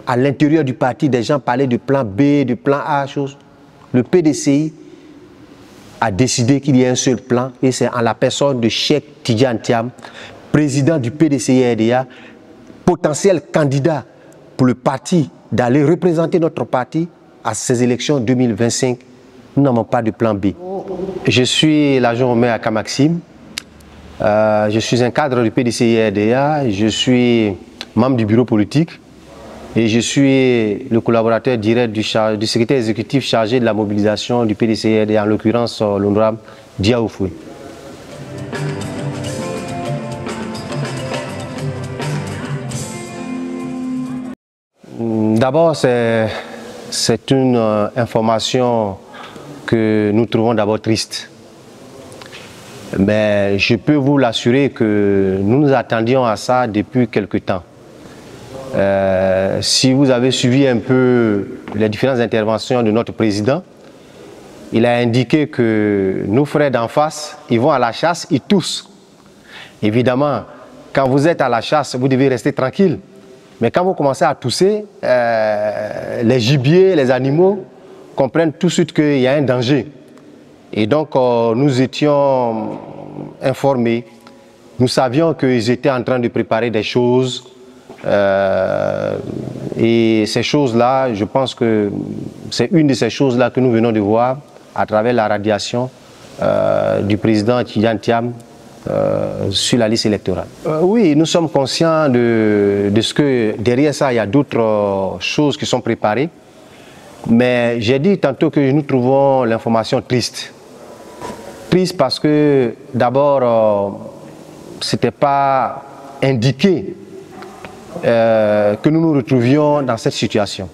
À l'intérieur du parti, des gens parlaient de plan B, de plan A, chose. Le PDCI a décidé qu'il y ait un seul plan et c'est en la personne de Cheikh Tidiane Thiam, président du PDCI-RDA, potentiel candidat pour le parti d'aller représenter notre parti à ces élections 2025. Nous n'avons pas de plan B. Je suis l'agent Omer Akamaxime. Je suis un cadre du PDCI-RDA. Je suis membre du bureau politique. Et je suis le collaborateur direct du secrétaire exécutif chargé de la mobilisation du PDCI-RDA, en l'occurrence l'honorable Dia Oufoué. D'abord, c'est une information que nous trouvons d'abord triste. Mais je peux vous l'assurer que nous nous attendions à ça depuis quelque temps. Si vous avez suivi un peu les différentes interventions de notre président, il a indiqué que nos frères d'en face, ils vont à la chasse, ils toussent. Évidemment, quand vous êtes à la chasse, vous devez rester tranquille. Mais quand vous commencez à tousser, les gibiers, les animaux comprennent tout de suite qu'il y a un danger. Et donc, nous étions informés. Nous savions qu'ils étaient en train de préparer des choses. Et ces choses-là, je pense que c'est une de ces choses-là que nous venons de voir à travers la radiation du président Tidiane Thiam sur la liste électorale. Oui, nous sommes conscients de ce que derrière ça, il y a d'autres choses qui sont préparées. Mais j'ai dit tantôt que nous trouvons l'information triste. Triste parce que d'abord, ce n'était pas indiqué que nous nous retrouvions dans cette situation.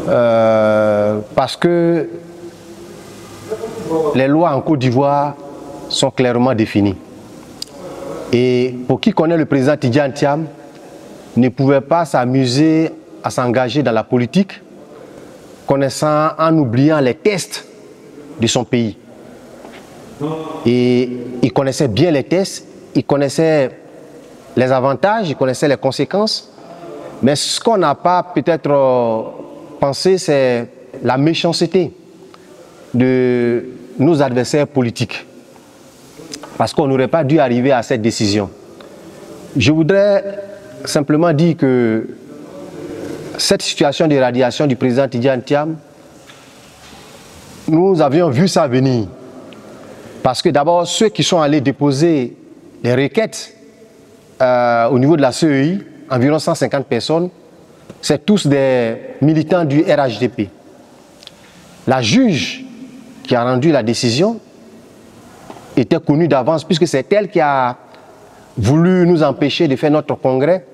Parce que les lois en Côte d'Ivoire sont clairement définies. Et pour qui connaît le président Tidiane Thiam, ne pouvait pas s'amuser à s'engager dans la politique, connaissant en oubliant les tests de son pays. Et il connaissait bien les tests, il connaissait les avantages, il connaissait les conséquences, mais ce qu'on n'a pas peut-être pensé, c'est la méchanceté de nos adversaires politiques. Parce qu'on n'aurait pas dû arriver à cette décision. Je voudrais simplement dire que cette situation de radiation du président Tidiane Thiam, nous avions vu ça venir. Parce que d'abord, ceux qui sont allés déposer les requêtes au niveau de la CEI, environ 150 personnes, c'est tous des militants du RHDP. La juge qui a rendu la décision était connue d'avance puisque c'est elle qui a voulu nous empêcher de faire notre congrès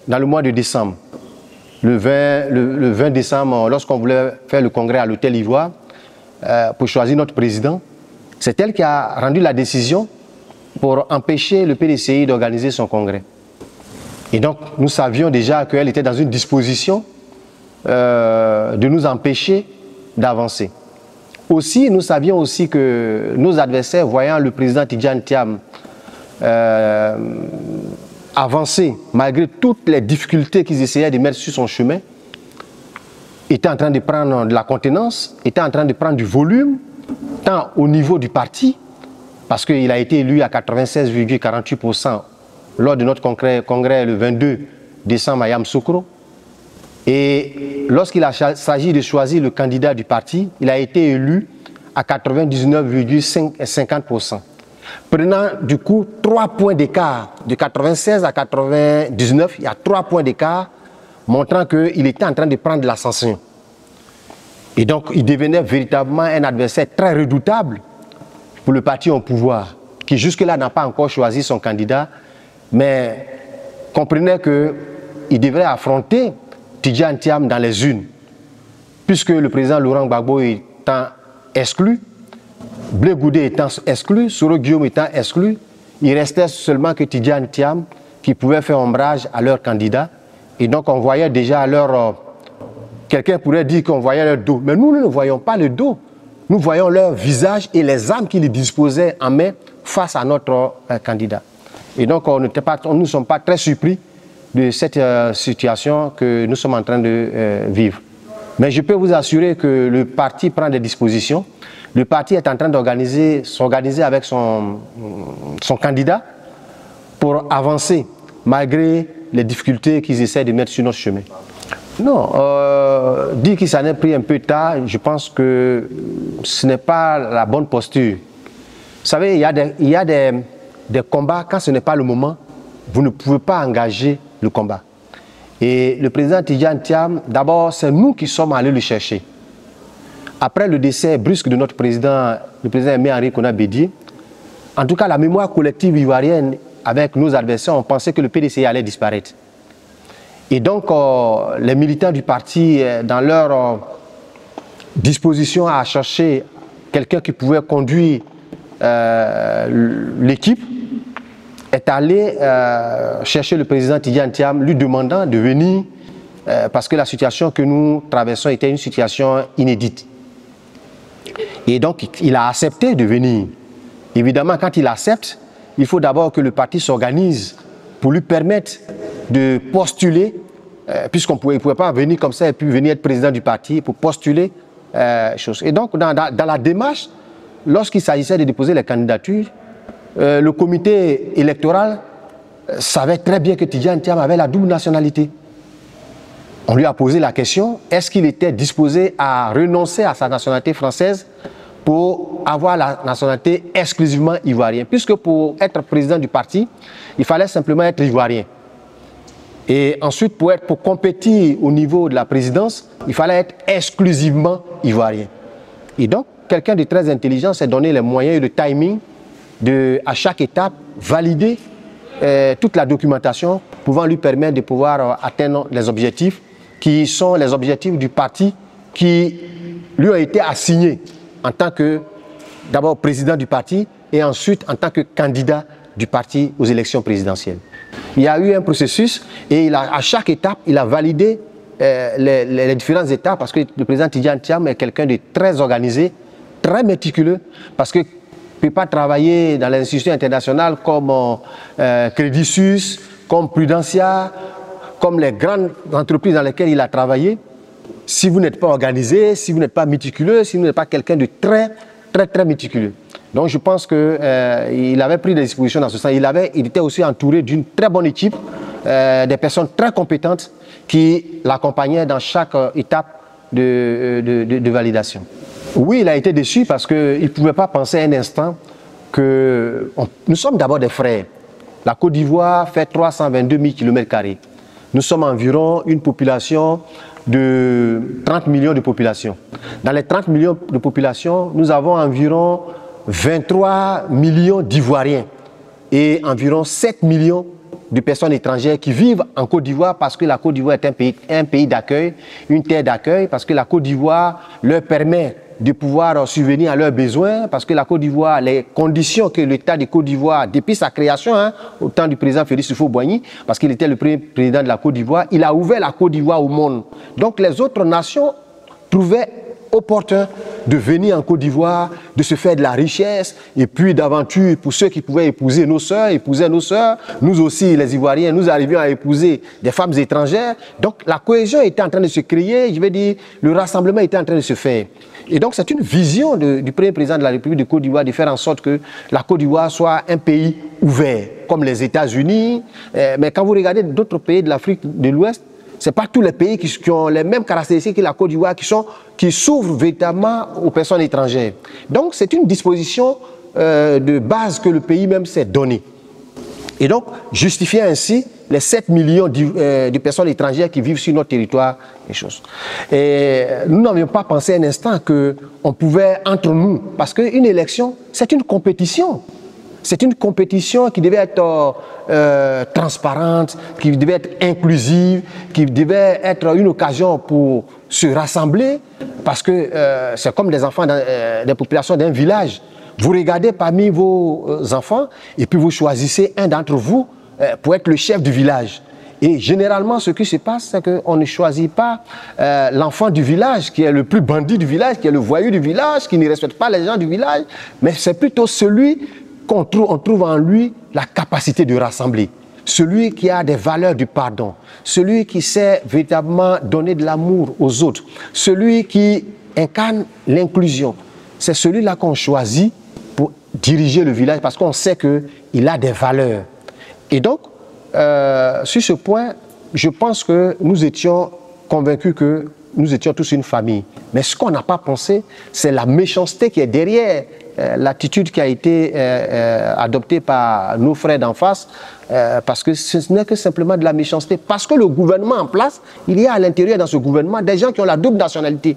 dans le mois de décembre. Le 20 décembre, lorsqu'on voulait faire le congrès à l'Hôtel Ivoire pour choisir notre président, c'est elle qui a rendu la décision pour empêcher le PDCI d'organiser son congrès. Et donc, nous savions déjà qu'elle était dans une disposition de nous empêcher d'avancer. Aussi, nous savions aussi que nos adversaires, voyant le président Tidiane Thiam avancer, malgré toutes les difficultés qu'ils essayaient de mettre sur son chemin, étaient en train de prendre de la contenance, étaient en train de prendre du volume, tant au niveau du parti, parce qu'il a été élu à 96,48% lors de notre congrès le 22 décembre à Yamoussoukro. Et lorsqu'il a s'agit de choisir le candidat du parti, il a été élu à 99,50%. Prenant du coup 3 points d'écart, de 96 à 99, il y a 3 points d'écart, montrant qu'il était en train de prendre de l'ascension. Et donc, il devenait véritablement un adversaire très redoutable pour le parti au pouvoir, qui jusque-là n'a pas encore choisi son candidat, mais comprenait qu'il devrait affronter Tidiane Thiam dans les urnes, puisque le président Laurent Gbagbo étant exclu, Blé Goudé étant exclu, Soro Guillaume étant exclu, il restait seulement que Tidiane Thiam qui pouvait faire ombrage à leur candidat. Et donc on voyait déjà leur... quelqu'un pourrait dire qu'on voyait leur dos, mais nous ne voyons pas le dos. Nous voyons leur visage et les armes qu'ils disposaient en main face à notre candidat. Et donc nous ne sommes pas très surpris de cette situation que nous sommes en train de vivre. Mais je peux vous assurer que le parti prend des dispositions. Le parti est en train s'organiser avec son candidat pour avancer malgré les difficultés qu'ils essaient de mettre sur notre chemin. Non, dire qu'il s'en est pris un peu tard, je pense que ce n'est pas la bonne posture. Vous savez, il y a des combats, quand ce n'est pas le moment, vous ne pouvez pas engager le combat. Et le président Tidjane Thiam, d'abord, c'est nous qui sommes allés le chercher. Après le décès brusque de notre président, le président Aimé Henri Konan Bédié, en tout cas, la mémoire collective ivoirienne, avec nos adversaires, on pensait que le PDCI allait disparaître. Et donc, les militants du parti, dans leur disposition à chercher quelqu'un qui pouvait conduire l'équipe, est allé chercher le président Tidjane Thiam, lui demandant de venir parce que la situation que nous traversons était une situation inédite. Et donc, il a accepté de venir. Évidemment, quand il accepte, il faut d'abord que le parti s'organise pour lui permettre de postuler, puisqu'on ne pouvait pas venir comme ça et puis venir être président du parti pour postuler. Et donc, dans la démarche, lorsqu'il s'agissait de déposer les candidatures, le comité électoral savait très bien que Tidjane Thiam avait la double nationalité. On lui a posé la question, est-ce qu'il était disposé à renoncer à sa nationalité française pour avoir la nationalité exclusivement ivoirienne? Puisque pour être président du parti, il fallait simplement être ivoirien. Et ensuite, pour compétir au niveau de la présidence, il fallait être exclusivement ivoirien. Et donc, quelqu'un de très intelligent s'est donné les moyens et le timing de, à chaque étape, valider toute la documentation pouvant lui permettre de pouvoir atteindre les objectifs qui sont les objectifs du parti qui lui ont été assignés en tant que, d'abord, président du parti et ensuite en tant que candidat du parti aux élections présidentielles. Il y a eu un processus et à chaque étape, il a validé les différentes étapes parce que le président Tidjane Thiam est quelqu'un de très organisé, très méticuleux, parce que ne peut pas travailler dans les institutions internationales comme Crédit Suisse, comme Prudentia, comme les grandes entreprises dans lesquelles il a travaillé. Si vous n'êtes pas organisé, si vous n'êtes pas méticuleux, si vous n'êtes pas quelqu'un de très méticuleux. Donc je pense qu'il avait pris des dispositions dans ce sens. Il était aussi entouré d'une très bonne équipe, des personnes très compétentes qui l'accompagnaient dans chaque étape de validation. Oui, il a été déçu parce qu'il ne pouvait pas penser un instant que nous sommes d'abord des frères. La Côte d'Ivoire fait 322 000 km². Nous sommes environ une population de 30 millions de population. Dans les 30 millions de population, nous avons environ 23 millions d'Ivoiriens et environ 7 millions de personnes étrangères qui vivent en Côte d'Ivoire parce que la Côte d'Ivoire est un pays d'accueil, une terre d'accueil, parce que la Côte d'Ivoire leur permet de pouvoir subvenir à leurs besoins, parce que la Côte d'Ivoire, les conditions que l'État de Côte d'Ivoire, depuis sa création, au temps du président Félix Houphouët-Boigny, parce qu'il était le premier président de la Côte d'Ivoire, il a ouvert la Côte d'Ivoire au monde. Donc les autres nations trouvaient opportun de venir en Côte d'Ivoire, de se faire de la richesse et puis d'aventure pour ceux qui pouvaient épouser nos sœurs, épouser nos sœurs. Nous aussi, les Ivoiriens, nous arrivions à épouser des femmes étrangères. Donc la cohésion était en train de se créer, je vais dire, le rassemblement était en train de se faire. Et donc c'est une vision du premier président de la République de Côte d'Ivoire de faire en sorte que la Côte d'Ivoire soit un pays ouvert, comme les États-Unis. Mais quand vous regardez d'autres pays de l'Afrique de l'Ouest, ce n'est pas tous les pays qui ont les mêmes caractéristiques que la Côte d'Ivoire qui s'ouvrent véritablement aux personnes étrangères. Donc c'est une disposition de base que le pays même s'est donnée. Et donc justifier ainsi les 7 millions de personnes étrangères qui vivent sur notre territoire, les choses. Et nous n'avions pas pensé un instant qu'on pouvait entre nous, parce qu'une élection, c'est une compétition. C'est une compétition qui devait être transparente, qui devait être inclusive, qui devait être une occasion pour se rassembler, parce que c'est comme des enfants des populations d'un village. Vous regardez parmi vos enfants et puis vous choisissez un d'entre vous pour être le chef du village. Et généralement, ce qui se passe, c'est qu'on ne choisit pas l'enfant du village, qui est le plus bandit du village, qui est le voyou du village, qui ne respecte pas les gens du village, mais c'est plutôt celui on trouve en lui la capacité de rassembler. celui qui a des valeurs du pardon, celui qui sait véritablement donner de l'amour aux autres, celui qui incarne l'inclusion. C'est celui-là qu'on choisit pour diriger le village parce qu'on sait qu'il a des valeurs. Et donc, sur ce point, je pense que nous étions convaincus que nous étions tous une famille. Mais ce qu'on n'a pas pensé, c'est la méchanceté qui est derrière l'attitude qui a été adoptée par nos frères d'en face, parce que ce n'est que simplement de la méchanceté. Parce que le gouvernement en place, il y a à l'intérieur dans ce gouvernement des gens qui ont la double nationalité.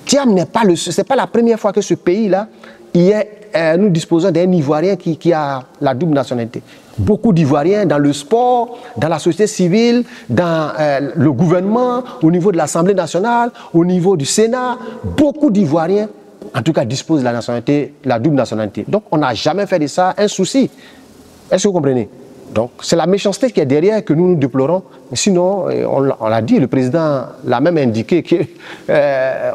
Thiam n'est pas c'est pas la première fois que ce pays-là, nous disposons d'un Ivoirien qui a la double nationalité. Beaucoup d'Ivoiriens dans le sport, dans la société civile, dans le gouvernement, au niveau de l'Assemblée nationale, au niveau du Sénat, beaucoup d'Ivoiriens, en tout cas, disposent de la nationalité, la double nationalité. Donc, on n'a jamais fait de ça un souci. Est-ce que vous comprenez? Donc, c'est la méchanceté qui est derrière que nous déplorons. Mais sinon, on l'a dit, le président l'a même indiqué qu'on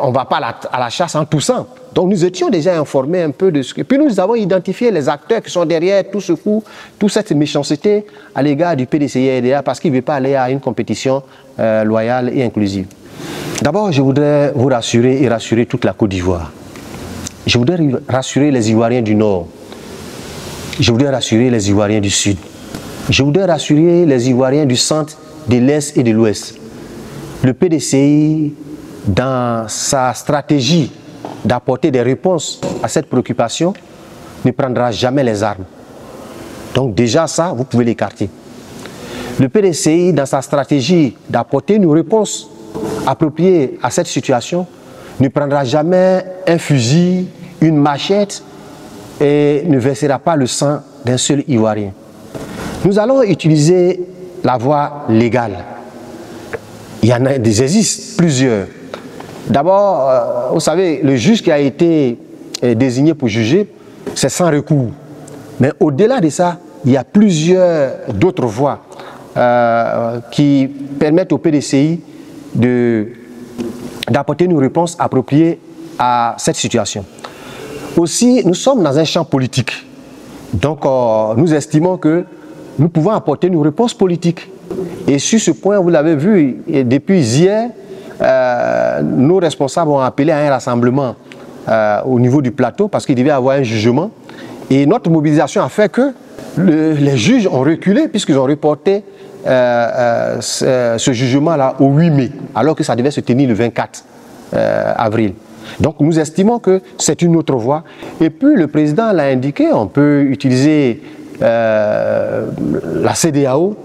ne va pas à la chasse en toussant. Donc, nous étions déjà informés un peu de ce que... Puis, nous avons identifié les acteurs qui sont derrière tout ce coup, toute cette méchanceté à l'égard du PDCI-RDA parce qu'il ne veut pas aller à une compétition loyale et inclusive. D'abord, je voudrais vous rassurer et rassurer toute la Côte d'Ivoire. Je voudrais rassurer les Ivoiriens du Nord. Je voudrais rassurer les Ivoiriens du Sud. Je voudrais rassurer les Ivoiriens du Centre, de l'Est et de l'Ouest. Le PDCI, dans sa stratégie d'apporter des réponses à cette préoccupation, ne prendra jamais les armes. Donc déjà ça, vous pouvez l'écarter. Le PDCI, dans sa stratégie d'apporter une réponse appropriée à cette situation, ne prendra jamais un fusil, une machette et ne versera pas le sang d'un seul Ivoirien. Nous allons utiliser la voie légale. Il existe plusieurs. D'abord, vous savez, le juge qui a été désigné pour juger, c'est sans recours. Mais au-delà de ça, il y a plusieurs d'autres voies qui permettent au PDCI d'apporter une réponse appropriée à cette situation. Aussi, nous sommes dans un champ politique. Donc, nous estimons que nous pouvons apporter une réponse politique. Et sur ce point, vous l'avez vu, depuis hier, nos responsables ont appelé à un rassemblement au niveau du plateau parce qu'il devait y avoir un jugement. Et notre mobilisation a fait que les juges ont reculé puisqu'ils ont reporté ce jugement-là au 8 mai, alors que ça devait se tenir le 24 avril. Donc nous estimons que c'est une autre voie. Et puis le président l'a indiqué, on peut utiliser la CEDEAO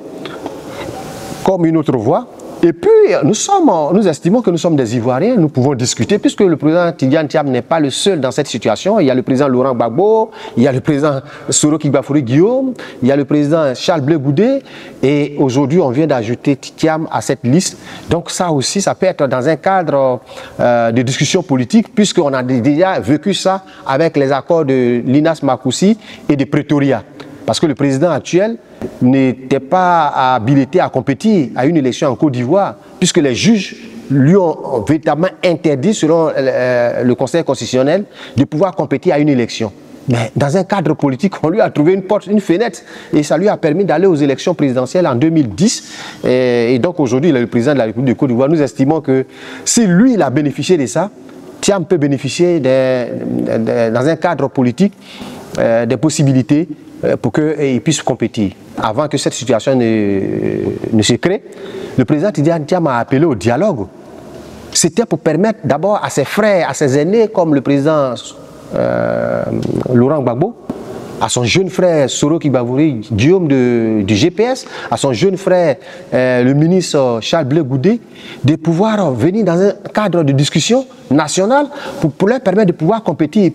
comme une autre voie. Et puis nous estimons que nous sommes des Ivoiriens, nous pouvons discuter, puisque le président Tidjane Thiam n'est pas le seul dans cette situation. Il y a le président Laurent Gbagbo, il y a le président Soro Kigbafouri Guillaume, il y a le président Charles Blé Goudé, et aujourd'hui on vient d'ajouter Thiam à cette liste. Donc ça aussi, ça peut être dans un cadre de discussion politique, puisqu'on a déjà vécu ça avec les accords de Linas Makoussi et de Pretoria. Parce que le président actuel n'était pas habilité à compétir à une élection en Côte d'Ivoire, puisque les juges lui ont véritablement interdit, selon le Conseil constitutionnel, de pouvoir compétir à une élection. Mais dans un cadre politique, on lui a trouvé une porte, une fenêtre, et ça lui a permis d'aller aux élections présidentielles en 2010. Et donc aujourd'hui, il est le président de la République de Côte d'Ivoire. Nous estimons que si lui, il a bénéficié de ça, Thiam peut bénéficier dans un cadre politique des possibilités pour qu'il puisse compétir. Avant que cette situation ne se crée, le président Tidjane Thiam a appelé au dialogue. C'était pour permettre d'abord à ses frères, à ses aînés, comme le président Laurent Gbagbo, à son jeune frère Soro Kigbafouri Guillaume du GPS, à son jeune frère le ministre Charles Blé Goudé, de pouvoir venir dans un cadre de discussion nationale pour leur permettre de pouvoir compétir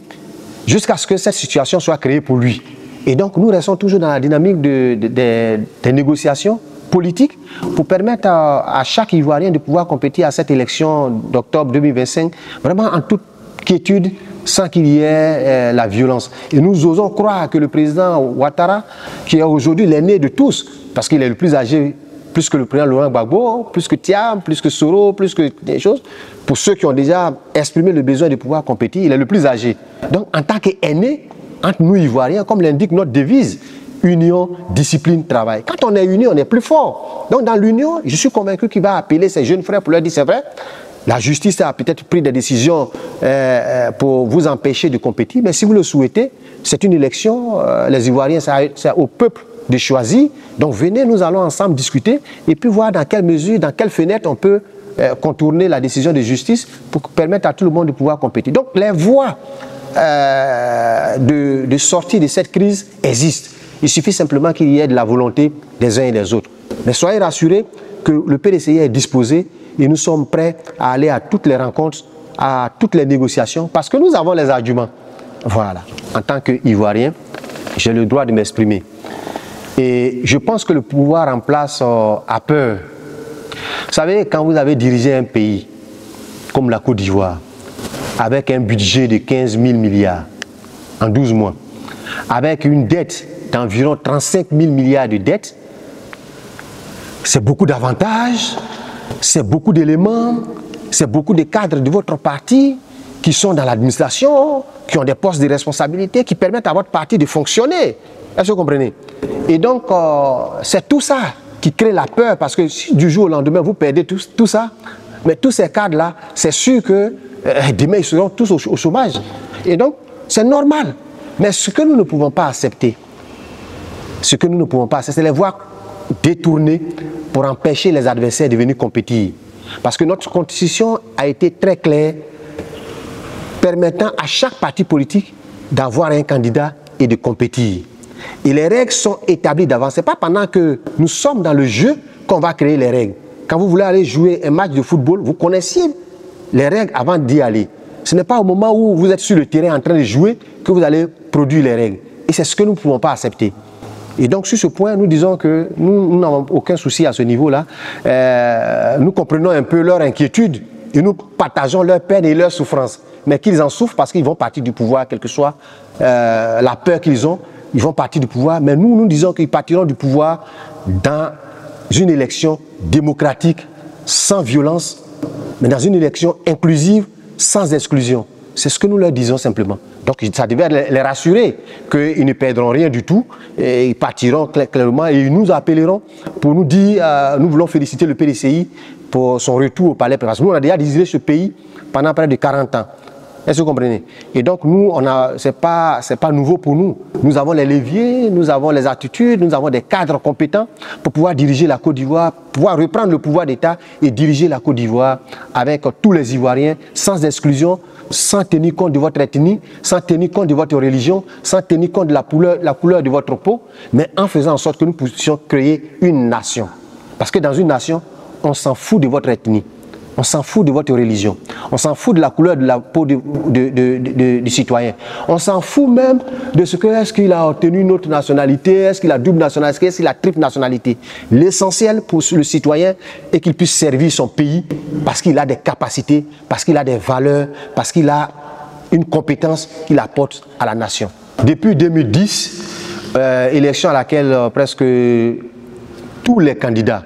jusqu'à ce que cette situation soit créée pour lui. Et donc nous restons toujours dans la dynamique des négociations politiques pour permettre à chaque Ivoirien de pouvoir compétir à cette élection d'octobre 2025, vraiment en toute quiétude, sans qu'il y ait la violence. Et nous osons croire que le président Ouattara, qui est aujourd'hui l'aîné de tous, parce qu'il est le plus âgé, plus que le président Laurent Gbagbo, plus que Thiam, plus que Soro, plus que des choses, pour ceux qui ont déjà exprimé le besoin de pouvoir compétir, il est le plus âgé. Donc en tant qu'aîné, entre nous Ivoiriens, comme l'indique notre devise, union, discipline, travail. Quand on est uni, on est plus fort. Donc dans l'union, je suis convaincu qu'il va appeler ses jeunes frères pour leur dire c'est vrai, la justice a peut-être pris des décisions pour vous empêcher de compétir, mais si vous le souhaitez, c'est une élection, les Ivoiriens, c'est au peuple de choisir. Donc venez, nous allons ensemble discuter et puis voir dans quelle mesure, dans quelle fenêtre on peut contourner la décision de justice pour permettre à tout le monde de pouvoir compétir. Donc les voies de sortie de cette crise existent. Il suffit simplement qu'il y ait de la volonté des uns et des autres. Mais soyez rassurés que le PDCI est disposé et nous sommes prêts à aller à toutes les rencontres, à toutes les négociations, parce que nous avons les arguments. Voilà. En tant qu'Ivoirien, j'ai le droit de m'exprimer. Et je pense que le pouvoir en place a peur. Vous savez, quand vous avez dirigé un pays comme la Côte d'Ivoire, avec un budget de 15 000 milliards en 12 mois, avec une dette d'environ 35 000 milliards de dettes, c'est beaucoup d'avantages, c'est beaucoup d'éléments, c'est beaucoup de cadres de votre parti qui sont dans l'administration, qui ont des postes de responsabilité, qui permettent à votre parti de fonctionner. Est-ce que vous comprenez? Et donc, c'est tout ça qui crée la peur, parce que si du jour au lendemain, vous perdez tout ça, mais tous ces cadres-là, c'est sûr que demain, ils seront tous au chômage. Et donc, c'est normal. Mais ce que nous ne pouvons pas accepter, c'est les voies détournées pour empêcher les adversaires de venir compétir. Parce que notre constitution a été très claire, permettant à chaque parti politique d'avoir un candidat et de compétir. Et les règles sont établies d'avance. Ce n'est pas pendant que nous sommes dans le jeu qu'on va créer les règles. Quand vous voulez aller jouer un match de football, vous connaissiez les règles avant d'y aller. Ce n'est pas au moment où vous êtes sur le terrain en train de jouer que vous allez produire les règles. Et c'est ce que nous ne pouvons pas accepter. Et donc sur ce point, nous disons que nous n'avons aucun souci à ce niveau-là. Nous comprenons un peu leur inquiétude et nous partageons leur peine et leur souffrance. Mais qu'ils en souffrent parce qu'ils vont partir du pouvoir, quelle que soit la peur qu'ils ont, ils vont partir du pouvoir. Mais nous disons qu'ils partiront du pouvoir dans une élection démocratique, sans violence, mais dans une élection inclusive, sans exclusion. C'est ce que nous leur disons simplement. Donc ça devait les rassurer qu'ils ne perdront rien du tout, et ils partiront clairement et ils nous appelleront pour nous dire nous voulons féliciter le PDCI pour son retour au palais. Parce que nous on a déjà dirigé ce pays pendant près de 40 ans. Est-ce que vous comprenez? Et donc nous, c'est pas nouveau pour nous. Nous avons les leviers, nous avons les attitudes, nous avons des cadres compétents pour pouvoir diriger la Côte d'Ivoire, pouvoir reprendre le pouvoir d'État et diriger la Côte d'Ivoire avec tous les Ivoiriens, sans exclusion, sans tenir compte de votre ethnie, sans tenir compte de votre religion, sans tenir compte de la couleur de votre peau, mais en faisant en sorte que nous puissions créer une nation. Parce que dans une nation, on s'en fout de votre ethnie. On s'en fout de votre religion. On s'en fout de la couleur de la peau du citoyen. On s'en fout même de ce que est-ce qu'il a obtenu une autre nationalité, est-ce qu'il a double nationalité, est-ce qu'il a triple nationalité. L'essentiel pour le citoyen est qu'il puisse servir son pays parce qu'il a des capacités, parce qu'il a des valeurs, parce qu'il a une compétence qu'il apporte à la nation. Depuis 2010, élection à laquelle presque tous les candidats,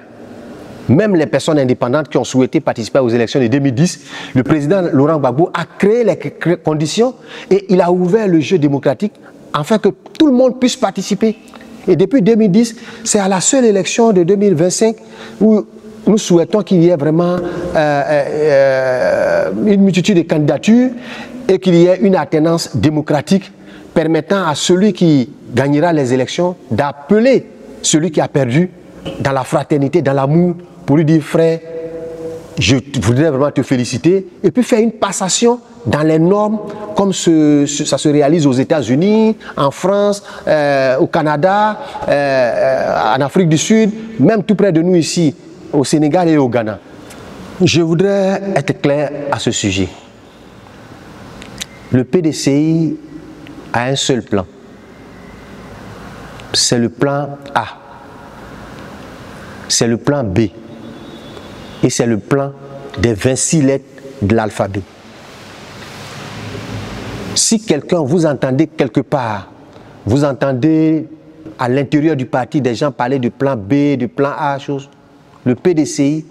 même les personnes indépendantes qui ont souhaité participer aux élections de 2010, le président Laurent Gbagbo a créé les conditions et il a ouvert le jeu démocratique afin que tout le monde puisse participer. Et depuis 2010, c'est à la seule élection de 2025 où nous souhaitons qu'il y ait vraiment une multitude de candidatures et qu'il y ait une alternance démocratique permettant à celui qui gagnera les élections d'appeler celui qui a perdu dans la fraternité, dans l'amour, pour lui dire frère, je voudrais vraiment te féliciter, et puis faire une passation dans les normes comme ça se réalise aux États-Unis, en France, au Canada, en Afrique du Sud, même tout près de nous ici, au Sénégal et au Ghana. Je voudrais être clair à ce sujet. Le PDCI a un seul plan. C'est le plan A. C'est le plan B. Et c'est le plan des 26 lettres de l'alphabet. Si quelqu'un, vous entendez quelque part, vous entendez à l'intérieur du parti des gens parler de plan B, de plan A, chose, le PDCI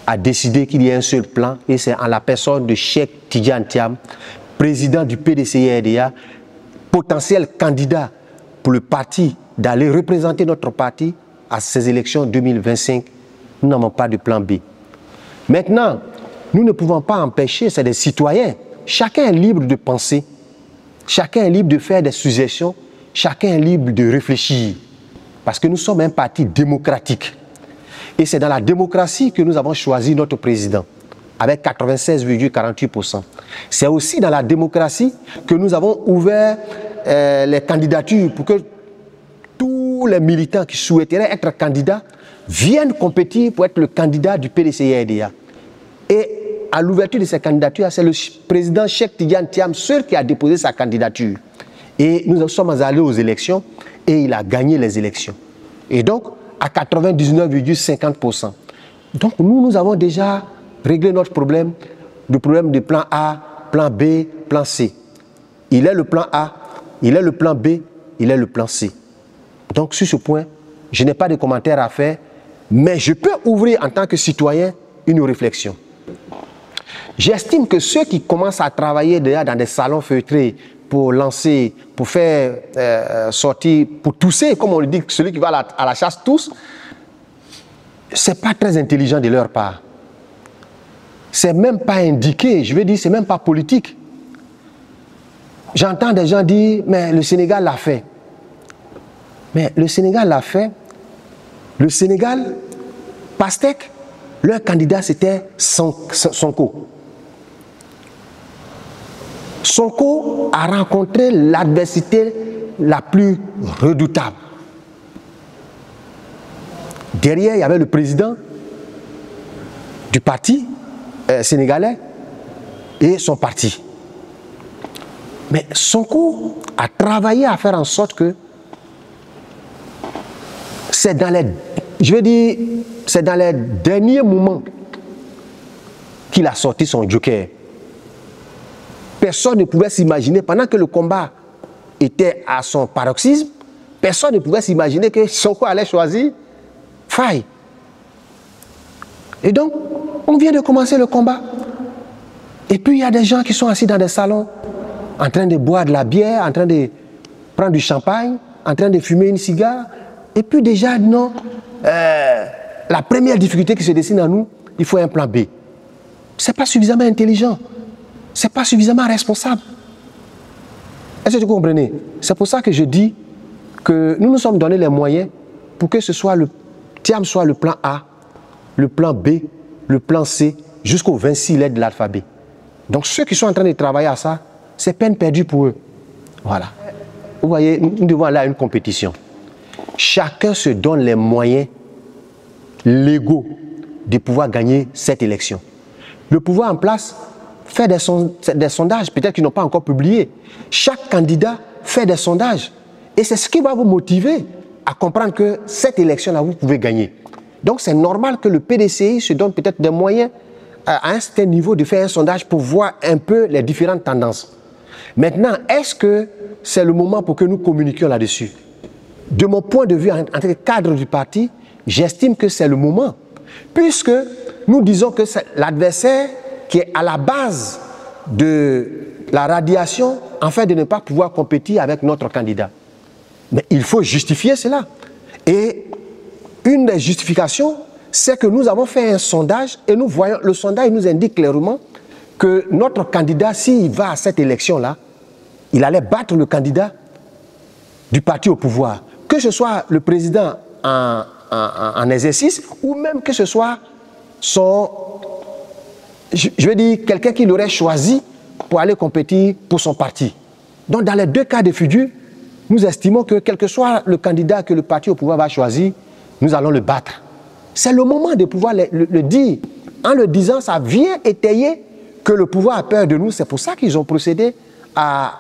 a décidé qu'il y ait un seul plan et c'est en la personne de Cheikh Tidiane Thiam, président du PDCI-RDA, potentiel candidat pour le parti d'aller représenter notre parti à ces élections 2025, nous n'avons pas de plan B. Maintenant, nous ne pouvons pas empêcher, c'est des citoyens. Chacun est libre de penser, chacun est libre de faire des suggestions, chacun est libre de réfléchir. Parce que nous sommes un parti démocratique. Et c'est dans la démocratie que nous avons choisi notre président, avec 96,48%. C'est aussi dans la démocratie que nous avons ouvert les candidatures pour que tous les militants qui souhaiteraient être candidats viennent compétir pour être le candidat du PDCI-RDA. Et à l'ouverture de ces candidatures, c'est le président Cheikh Tidiane Thiam seul qui a déposé sa candidature. Et nous sommes allés aux élections et il a gagné les élections. Et donc, à 99,50%. Donc, nous avons déjà réglé notre problème, le problème de plan A, plan B, plan C. Il est le plan A, il est le plan B, il est le plan C. Donc, sur ce point, je n'ai pas de commentaires à faire, mais je peux ouvrir en tant que citoyen une réflexion. J'estime que ceux qui commencent à travailler déjà dans des salons feutrés pour lancer, pour faire sortir, pour tousser, comme on le dit, celui qui va à la chasse tousse, c'est pas très intelligent de leur part. C'est même pas indiqué, je veux dire, c'est même pas politique. J'entends des gens dire, mais le Sénégal l'a fait. Mais le Sénégal l'a fait. Le Sénégal, Pastèque, leur candidat c'était Sonko. Sonko a rencontré l'adversité la plus redoutable. Derrière, il y avait le président du parti sénégalais et son parti. Mais Sonko a travaillé à faire en sorte que c'est dans les, je veux dire, c'est dans les derniers moments qu'il a sorti son joker. Personne ne pouvait s'imaginer, pendant que le combat était à son paroxysme, personne ne pouvait s'imaginer que Sonko allait choisir Faye. Et donc, on vient de commencer le combat. Et puis, il y a des gens qui sont assis dans des salons, en train de boire de la bière, en train de prendre du champagne, en train de fumer une cigare. Et puis déjà, non, la première difficulté qui se dessine à nous, il faut un plan B. Ce n'est pas suffisamment intelligent. Ce n'est pas suffisamment responsable. Est-ce que vous comprenez? C'est pour ça que je dis que nous nous sommes donné les moyens pour que ce soit le Thiam soit le plan A, le plan B, le plan C, jusqu'aux 26 lettres de l'alphabet. Donc ceux qui sont en train de travailler à ça, c'est peine perdue pour eux. Voilà. Vous voyez, nous devons aller à une compétition. Chacun se donne les moyens légaux de pouvoir gagner cette élection. Le pouvoir en place fait des sondages, peut-être qu'ils n'ont pas encore publié. Chaque candidat fait des sondages. Et c'est ce qui va vous motiver à comprendre que cette élection-là, vous pouvez gagner. Donc c'est normal que le PDCI se donne peut-être des moyens à un certain niveau de faire un sondage pour voir un peu les différentes tendances. Maintenant, est-ce que c'est le moment pour que nous communiquions là-dessus? De mon point de vue, en tant que cadre du parti, j'estime que c'est le moment. Puisque nous disons que c'est l'adversaire qui est à la base de la radiation, en fait, de ne pas pouvoir compétir avec notre candidat. Mais il faut justifier cela. Et une des justifications, c'est que nous avons fait un sondage et nous voyons, le sondage nous indique clairement que notre candidat, s'il va à cette élection-là, il allait battre le candidat du parti au pouvoir. Que ce soit le président en exercice ou même que ce soit son, je veux dire, quelqu'un qui l'aurait choisi pour aller compétir pour son parti. Donc dans les deux cas de figure, nous estimons que quel que soit le candidat que le parti au pouvoir va choisir, nous allons le battre. C'est le moment de pouvoir le dire. En le disant, ça vient étayer que le pouvoir a peur de nous. C'est pour ça qu'ils ont procédé à